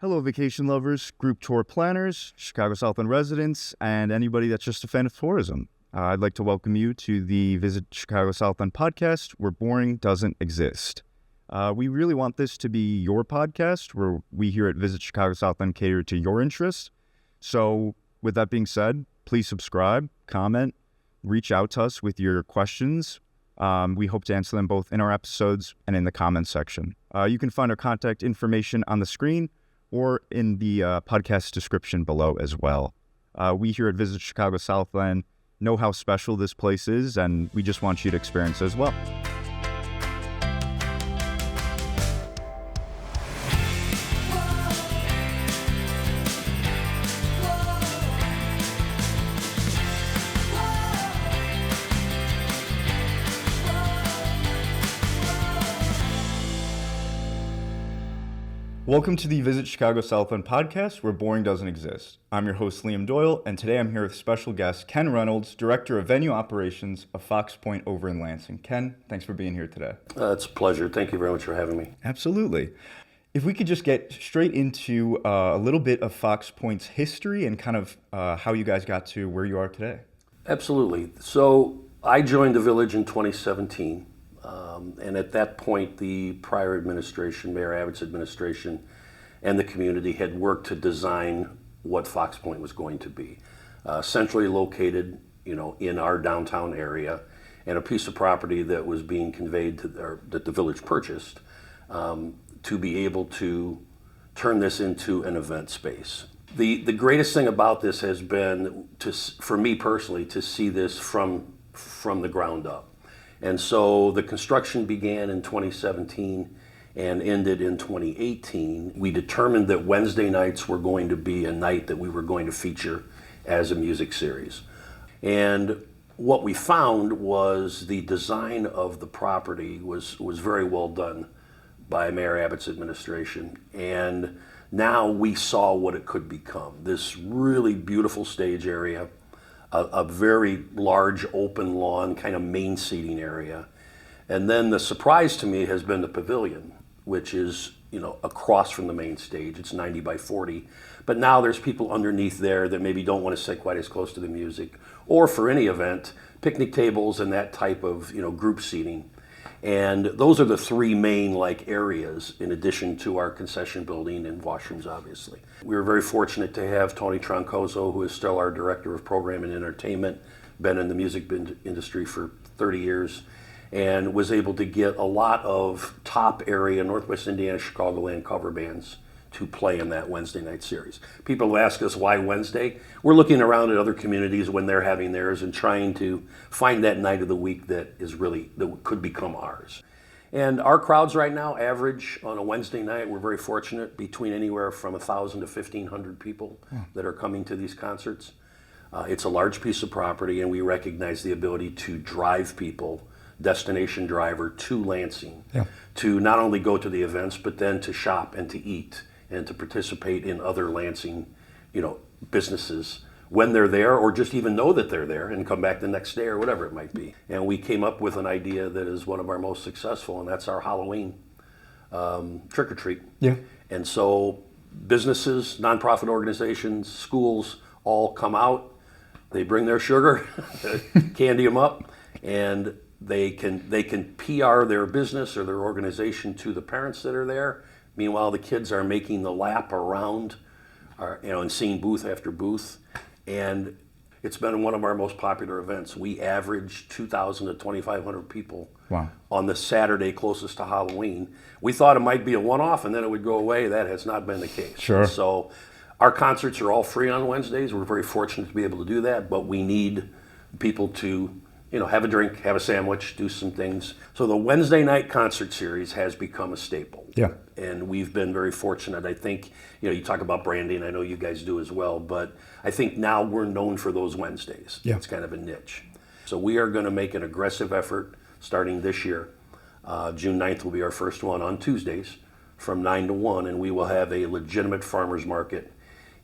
Hello, vacation lovers, group tour planners, Chicago Southland residents, and anybody that's just a fan of tourism. I'd like to welcome you to the Visit Chicago Southland podcast, where boring doesn't exist. We really want this to be your podcast, where we here at Visit Chicago Southland cater to your interests. So, with that being said, please subscribe, comment, reach out to us with your questions. We hope to answer them both in our episodes and in the comments section. You can find our contact information on the screen or in the podcast description below as well. We here at Visit Chicago Southland know how special this place is, and we just want you to experience it as well. Welcome to the Visit Chicago Southland podcast, where boring doesn't exist. I'm your host, Liam Doyle, and today I'm here with special guest Ken Reynolds, Director of Venue Operations of Fox Pointe over in Lansing. Ken, thanks for being here today. It's a pleasure. Thank you very much for having me. Absolutely. If we could just get straight into a little bit of Fox Pointe's history and kind of how you guys got to where you are today. Absolutely. So I joined the village in 2017. And at that point, the prior administration, Mayor Abbott's administration, and the community had worked to design what Fox Pointe was going to be. Centrally located, in our downtown area, and a piece of property that was being conveyed that the village purchased to be able to turn this into an event space. The greatest thing about this has been, for me personally, to see this from the ground up. And so the construction began in 2017 and ended in 2018. We determined that Wednesday nights were going to be a night that we were going to feature as a music series. And what we found was the design of the property was very well done by Mayor Abbott's administration. And now we saw what it could become. This really beautiful stage area, a very large open lawn, kind of main seating area. And then the surprise to me has been the pavilion, which is, across from the main stage. It's 90 by 40. But now there's people underneath there that maybe don't want to sit quite as close to the music, or for any event, picnic tables and that type of, group seating. And those are the three main areas, in addition to our concession building and washrooms, obviously. We were very fortunate to have Tony Troncoso, who is still our Director of Program and Entertainment, been in the music industry for 30 years, and was able to get a lot of top area Northwest Indiana, Chicagoland cover bands to play in that Wednesday night series. People ask us why Wednesday. We're looking around at other communities when they're having theirs and trying to find that night of the week that could become ours. And our crowds right now average on a Wednesday night, we're very fortunate, between anywhere from 1,000 to 1,500 people that are coming to these concerts. It's a large piece of property, and we recognize the ability to drive people, destination driver, to Lansing, to not only go to the events, but then to shop and to eat and to participate in other Lansing, businesses when they're there, or just even know that they're there and come back the next day or whatever it might be. And we came up with an idea that is one of our most successful, and that's our Halloween trick-or-treat. Yeah. And so businesses, nonprofit organizations, schools all come out, they bring their sugar, candy them up, and they can PR their business or their organization to the parents that are there. Meanwhile, the kids are making the lap around, and seeing booth after booth. And it's been one of our most popular events. We average 2,000 to 2,500 people on the Saturday closest to Halloween. We thought it might be a one-off and then it would go away. That has not been the case. Sure. So our concerts are all free on Wednesdays. We're very fortunate to be able to do that, but we need people to have a drink, have a sandwich, do some things. So the Wednesday night concert series has become a staple. Yeah. And we've been very fortunate. I think, you talk about branding, I know you guys do as well, but I think now we're known for those Wednesdays. Yeah. It's kind of a niche. So we are going to make an aggressive effort starting this year. June 9th will be our first one on Tuesdays from 9 to 1, and we will have a legitimate farmer's market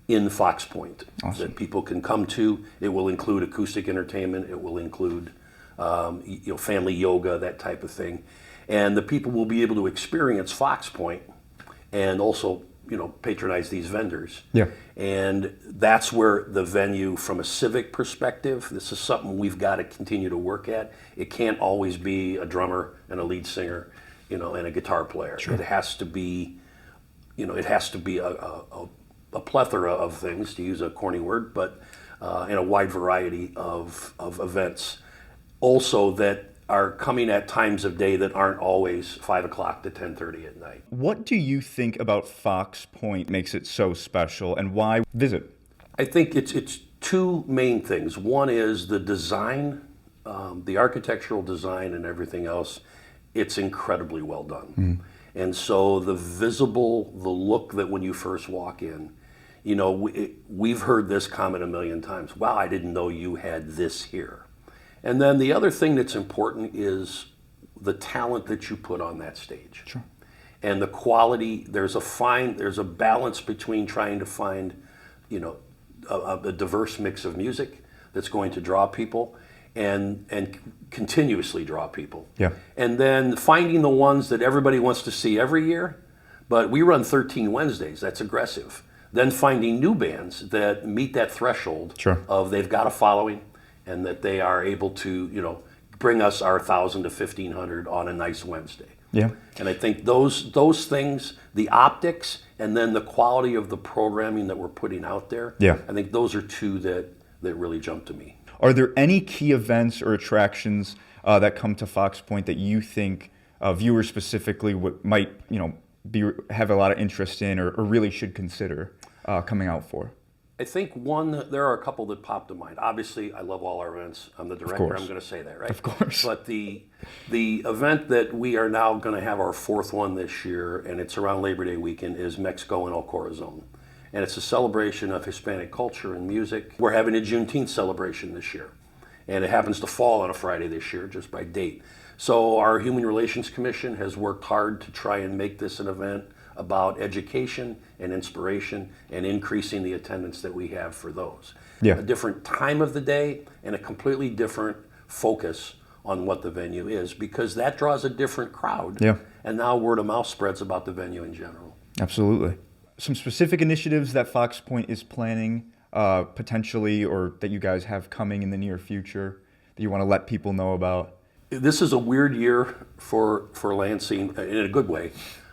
in Fox Pointe that people can come to. It will include acoustic entertainment. It will include family yoga, that type of thing. And the people will be able to experience Fox Pointe and also patronize these vendors. Yeah. And that's where the venue, from a civic perspective, this is something we've got to continue to work at. It can't always be a drummer and a lead singer, and a guitar player. Sure. It has to be, a plethora of things, to use a corny word, but and a wide variety of events. Also that are coming at times of day that aren't always 5 o'clock to 10:30 at night. What do you think about Fox Pointe makes it so special, and why visit? I think it's two main things. One is the design, the architectural design and everything else. It's incredibly well done. And so the look that when you first walk in, we've heard this comment a million times. Wow, I didn't know you had this here. And then the other thing that's important is the talent that you put on that stage. Sure. And the quality. There's a balance between trying to find, a diverse mix of music that's going to draw people and continuously draw people. Yeah. And then finding the ones that everybody wants to see every year, but we run 13 Wednesdays, that's aggressive. Then finding new bands that meet that threshold. Sure. Of they've got a following and that they are able to, bring us our 1,000 to 1,500 on a nice Wednesday. Yeah. And I think those things, the optics and then the quality of the programming that we're putting out there, yeah. I think those are two that really jump to me. Are there any key events or attractions that come to Fox Pointe that you think viewers specifically might have a lot of interest in or really should consider coming out for? I think there are a couple that pop to mind. Obviously, I love all our events. I'm the director, I'm going to say that, right? Of course. But the event that we are now going to have our fourth one this year, and it's around Labor Day weekend, is Mexico and El Corazon. And it's a celebration of Hispanic culture and music. We're having a Juneteenth celebration this year. And it happens to fall on a Friday this year, just by date. So our Human Relations Commission has worked hard to try and make this an event about education and inspiration and increasing the attendance that we have for those. Yeah. A different time of the day and a completely different focus on what the venue is, because that draws a different crowd. Yeah. And now word of mouth spreads about the venue in general. Absolutely. Some specific initiatives that Fox Pointe is planning potentially, or that you guys have coming in the near future that you want to let people know about? This is a weird year for Lansing in a good way.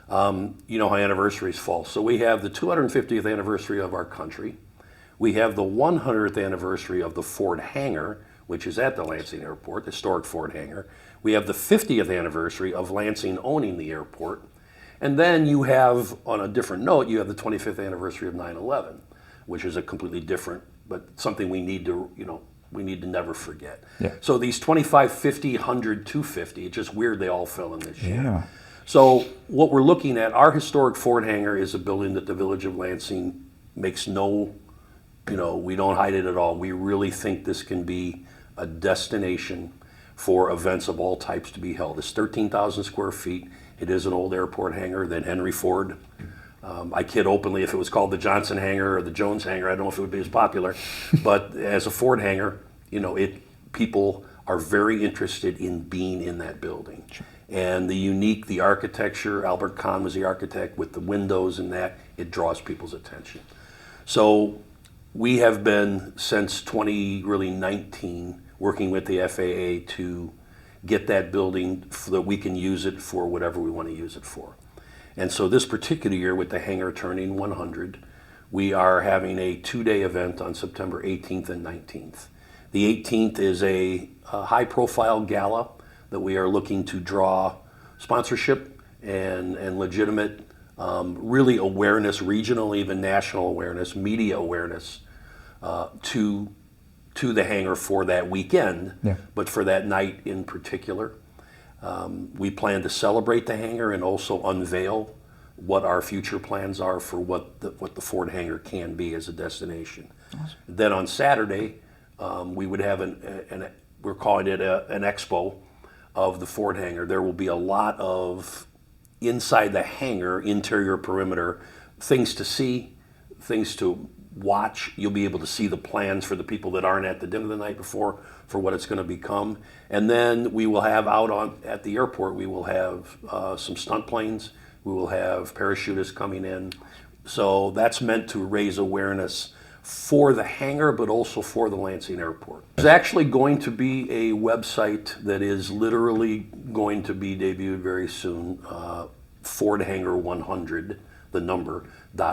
How anniversaries fall. So we have the 250th anniversary of our country. We have the 100th anniversary of the Ford Hangar, which is at the Lansing Airport, the historic Ford Hangar. We have the 50th anniversary of Lansing owning the airport. And then you have, on a different note, you have the 25th anniversary of 9/11, which is a completely different, but something we need to never forget. Yeah. So these 25, 50, 100, 250, it's just weird they all fell in this year. Yeah. So what we're looking at, our historic Ford Hangar is a building that the Village of Lansing makes we don't hide it at all. We really think this can be a destination for events of all types to be held. It's 13,000 square feet. It is an old airport hangar that Henry Ford. I kid openly, if it was called the Johnson Hangar or the Jones Hangar, I don't know if it would be as popular. But as a Ford hangar, people are very interested in being in that building. Sure. And the architecture, Albert Kahn was the architect with the windows and that, it draws people's attention. So we have been, since 2019, working with the FAA to get that building so that we can use it for whatever we want to use it for. And so this particular year, with the hangar turning 100, we are having a 2-day event on September 18th and 19th. The 18th is a high-profile gala that we are looking to draw sponsorship and legitimate, really awareness, regional, even national awareness, media awareness to the hangar for that weekend, yeah. But for that night in particular. We plan to celebrate the hangar and also unveil what our future plans are for what the Ford Hangar can be as a destination. Awesome. Then on Saturday, we would have we're calling it an expo of the Ford Hangar. There will be a lot of inside the hangar, interior perimeter, things to see, things to watch. You'll be able to see the plans for the people that aren't at the dinner the night before for what it's going to become. And then we will have at the airport, we will have some stunt planes. We will have parachutists coming in. So that's meant to raise awareness for the hangar, but also for the Lansing airport. There's actually going to be a website that is literally going to be debuted very soon, Ford Hangar 100, the number,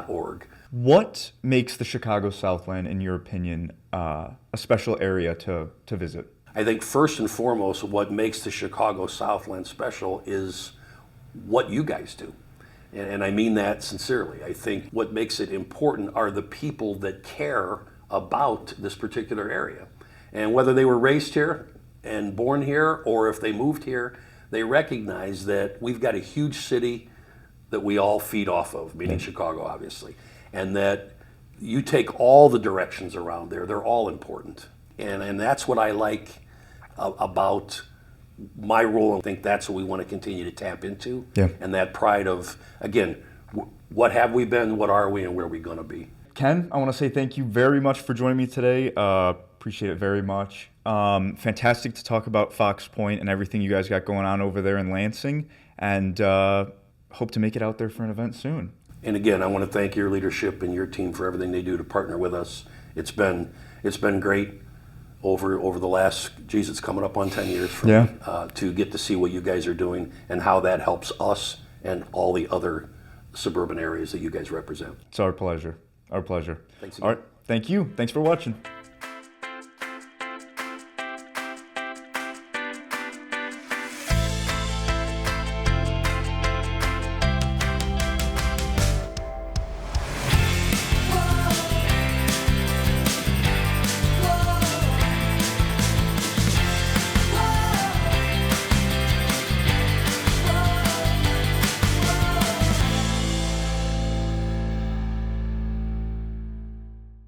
.org. What makes the Chicago Southland, in your opinion, a special area to visit? I think first and foremost, what makes the Chicago Southland special is what you guys do. And I mean that sincerely. I think what makes it important are the people that care about this particular area. And whether they were raised here and born here, or if they moved here, they recognize that we've got a huge city that we all feed off of, meaning Chicago, obviously. And that you take all the directions around there, they're all important. And that's what I like about my role. I think that's what we want to continue to tap into. Yeah. And that pride of, again, what have we been, what are we, and where are we going to be. Ken, I want to say thank you very much for joining me today. Appreciate it very much. Fantastic to talk about Fox Pointe and everything you guys got going on over there in Lansing. And hope to make it out there for an event soon. And again, I want to thank your leadership and your team for everything they do to partner with us. It's been great over the last, it's coming up on 10 years for me, to get to see what you guys are doing and how that helps us and all the other suburban areas that you guys represent. It's our pleasure. Our pleasure. Thanks again. All right. Thank you. Thanks for watching.